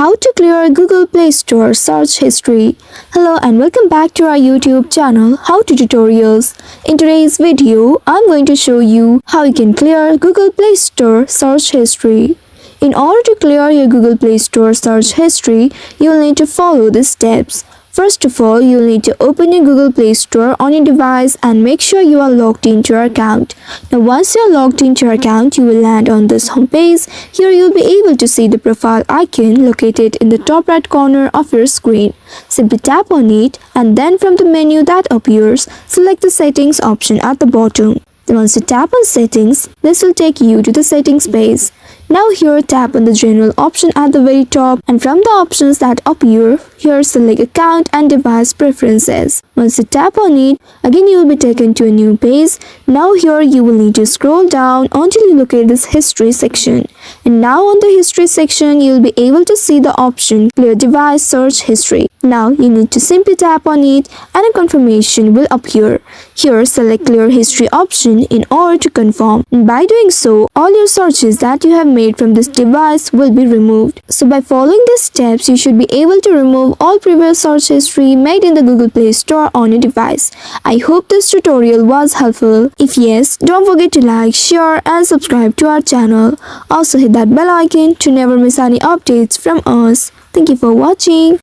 How to clear Google Play Store search history. Hello and welcome back to our YouTube channel How to Tutorials. In today's video, I'm going to show you how you can clear Google Play Store search history. In order to clear your Google Play Store search history, you'll need to follow these steps. First of all, you'll need to open your Google Play Store on your device and make sure you are logged into your account. Now once you're logged into your account, you will land on this homepage. Here you'll be able to see the profile icon located in the top right corner of your screen. Simply tap on it and then from the menu that appears, select the settings option at the bottom. Then once you tap on settings, this will take you to the settings page. Now here tap on the general option at the very top and from the options that appear, here select account and device preferences. Once you tap on it, again you will be taken to a new page. Now here you will need to scroll down until you locate this history section. And now on the history section, you will be able to see the option clear device search history. Now you need to simply tap on it and a confirmation will appear. Here select clear history option in order to confirm. And by doing so, all your searches that you have made from this device will be removed. So by following these steps, you should be able to remove all previous search history made in the Google Play Store on your device. I hope this tutorial was helpful. If yes, don't forget to like, share and subscribe to our channel. Also hit that bell icon to never miss any updates from us. Thank you for watching.